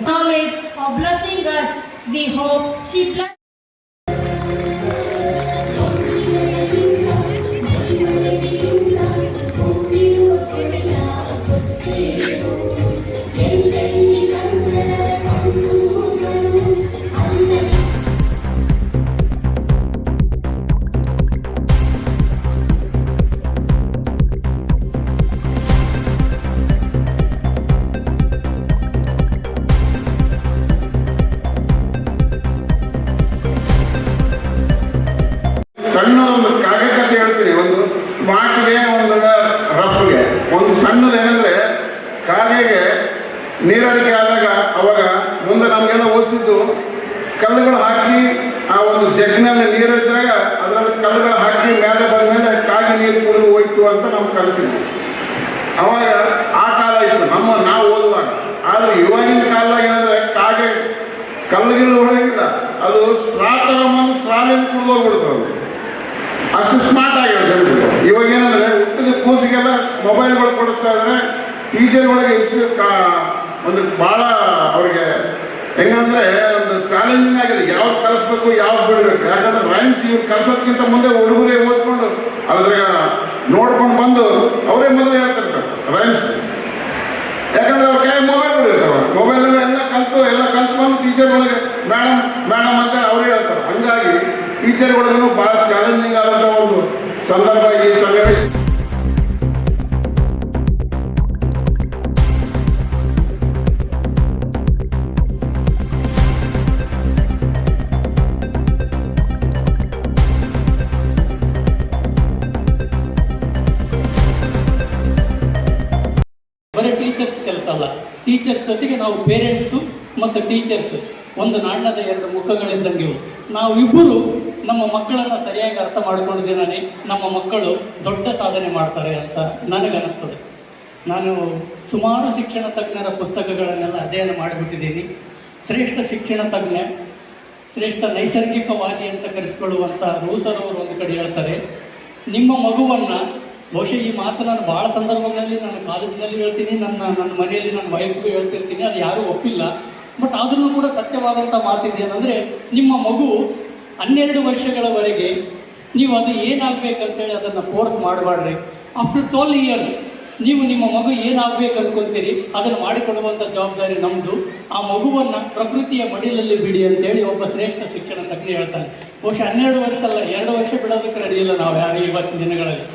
knowledge of blessing us, we hope she bless. ಸಣ್ಣ ಒಂದು ಕಾಗಕತೆ ಹೇಳ್ತೀನಿ. ಒಂದು ಸ್ಮಾರ್ಟ್ಗೆ, ಒಂದು ರಫ್ಗೆ. ಒಂದು ಸಣ್ಣದೇನೆಂದರೆ, ಕಾಗೆಗೆ ನೀರಡಿಕೆ ಆದಾಗ ಅವಾಗ ಮುಂದೆ ನಮಗೆಲ್ಲ ಓದಿಸಿದ್ದು ಕಲ್ಲುಗಳು ಹಾಕಿ ಆ ಒಂದು ಜಗ್ಗಿನಲ್ಲಿ ನೀರು ಇದ್ದಾಗ ಅದರಲ್ಲಿ ಕಲ್ಲುಗಳು ಹಾಕಿ ಮೇಲೆ ಬಂದ ಮೇಲೆ ಕಾಗೆ ನೀರು ಕುಡಿದು ಹೋಯ್ತು ಅಂತ ನಾವು ಕಲಿಸಿದ್ವಿ. ಅವಾಗ ಆ ಕಾಲ ಇತ್ತು ನಾವು ಓದುವಾಗ. ಆದರೆ ಇವಾಗಿನ ಕಾಲದಾಗ ಏನಂದರೆ ಕಾಗೆ ಕಲ್ಲುಗಿಲ್ಲು ಹೊಡೆಯಂಗಿಲ್ಲ, ಅದು ಸ್ಟ್ರಾ ತಗೊಂಬಂದು ಸ್ಟ್ರಾಲಿಂದ ಕುಡಿದು ಹೋಗ್ಬಿಡ್ತದೆ. ಅಷ್ಟು ಸ್ಮಾರ್ಟ್ ಆಗಿರೋ ಜನರು. ಇವಾಗ ಏನಂದರೆ ಹುಟ್ಟಿದ ಕೂಸಿಗೆಲ್ಲ ಮೊಬೈಲ್ಗಳು ಕೊಡಿಸ್ತಾ ಇದ್ದಾರೆ. ಟೀಚರ್ಗಳಿಗೆ ಎಷ್ಟು ಒಂದು ಭಾಳ ಅವ್ರಿಗೆ ಹೆಂಗಂದರೆ ಒಂದು ಚಾಲೆಂಜಿಂಗ್ ಆಗಿದೆ. ಯಾವ್ದು ಕಲಿಸ್ಬೇಕು, ಯಾವ್ದು ಬಿಡಬೇಕು. ಯಾಕಂದ್ರೆ ರೈಮ್ಸ್ ಇವ್ರು ಕಲಿಸೋದಕ್ಕಿಂತ ಮುಂದೆ ಹುಡುಗರೇ ಓದ್ಕೊಂಡು ಅದ್ರಾಗ ನೋಡ್ಕೊಂಡು ಬಂದು ಅವರೇ ಮೊದಲು ಹೇಳ್ತಿರ್ತಾರೆ ರೈಮ್ಸ್. ಯಾಕಂದ್ರೆ ಅವ್ರ ಕೈ ಮೊಬೈಲ್ಗಳು ಇರ್ತಾವೆ. ಮೊಬೈಲಲ್ಲಿ ಎಲ್ಲ ಕಲ್ತ್ಕೊಂಡು ಟೀಚರ್ಗಳಿಗೆ ಮೇಡಮ್ ಅಂತೇಳಿ ಅವರೇ ಹೇಳ್ತಾರೆ. ಹಂಗಾಗಿ ಟೀಚರ್ಗಳಿಗೂ ಭಾಳ ಚಾಲೆಂಜಿಂಗ್ ಆದಂಥ ಒಂದು ಸಂದರ್ಭ ಈ ಸನ್ನಿವೇಶ. ಬರೀ ಟೀಚರ್ಸ್ ಕೆಲಸ ಅಲ್ಲ, ಟೀಚರ್ಸ್ ಜೊತೆಗೆ ನಾವು ಪೇರೆಂಟ್ಸು ಮತ್ತು ಟೀಚರ್ಸು ಒಂದು ನಾಣ್ಯದ ಎರಡು ಮುಖಗಳಿದ್ದಂಗೆ. ನಾವಿಬ್ಬರು ನಮ್ಮ ಮಕ್ಕಳನ್ನು ಸರಿಯಾಗಿ ಅರ್ಥ ಮಾಡ್ಕೊಂಡಿದ್ದೇನೆ, ನಮ್ಮ ಮಕ್ಕಳು ದೊಡ್ಡ ಸಾಧನೆ ಮಾಡ್ತಾರೆ ಅಂತ ನನಗನ್ನಿಸ್ತದೆ. ನಾನು ಸುಮಾರು ಶಿಕ್ಷಣ ತಜ್ಞರ ಪುಸ್ತಕಗಳನ್ನೆಲ್ಲ ಅಧ್ಯಯನ ಮಾಡಿಬಿಟ್ಟಿದ್ದೀನಿ. ಶ್ರೇಷ್ಠ ಶಿಕ್ಷಣ ತಜ್ಞ, ಶ್ರೇಷ್ಠ ನೈಸರ್ಗಿಕವಾದಿ ಅಂತ ಕರೆಸಿಕೊಳ್ಳುವಂಥ ರೂಸರ್ ಅವರು ಒಂದು ಕಡೆ ಹೇಳ್ತಾರೆ, ನಿಮ್ಮ ಮಗುವನ್ನು ಬಹುಶಃ ಈ ಮಾತು ನಾನು ಭಾಳ ಸಂದರ್ಭಗಳಲ್ಲಿ ನನ್ನ ಕಾಲೇಜಿನಲ್ಲಿ ಹೇಳ್ತೀನಿ, ನನ್ನ ಮನೆಯಲ್ಲಿ ನನ್ನ ವೈಫ್ಗೂ ಹೇಳ್ತಿರ್ತೀನಿ, ಅದು ಯಾರೂ ಒಪ್ಪಿಲ್ಲ. ಬಟ್ ಆದರೂ ಕೂಡ ಸತ್ಯವಾದಂಥ ಮಾತಿದೆಯೇನೆಂದರೆ, ನಿಮ್ಮ ಮಗು 12 ವರ್ಷಗಳವರೆಗೆ ನೀವು ಅದು ಏನಾಗಬೇಕಂತೇಳಿ ಅದನ್ನು ಫೋರ್ಸ್ ಮಾಡಬಾರ್ರಿ. ಆಫ್ಟರ್ 12 ಇಯರ್ಸ್ ನೀವು ನಿಮ್ಮ ಮಗು ಏನಾಗಬೇಕು ಅಂದ್ಕೊಳ್ತೀರಿ ಅದನ್ನು ಮಾಡಿಕೊಡುವಂಥ ಜವಾಬ್ದಾರಿ ನಮ್ಮದು. ಆ ಮಗುವನ್ನು ಪ್ರಕೃತಿಯ ಮಡಿಲಲ್ಲಿ ಬಿಡಿ ಅಂತೇಳಿ ಒಬ್ಬ ಶ್ರೇಷ್ಠ ಶಿಕ್ಷಣ ತಜ್ಞ ಹೇಳ್ತಾನೆ. ಬಹುಶಃ 12 ವರ್ಷ ಅಲ್ಲ, 2 ವರ್ಷ ಬಿಡೋದಕ್ಕೆ ರೆಡಿ ಇಲ್ಲ ನಾವು ಯಾರು ಇವತ್ತಿನ ದಿನಗಳಲ್ಲಿ.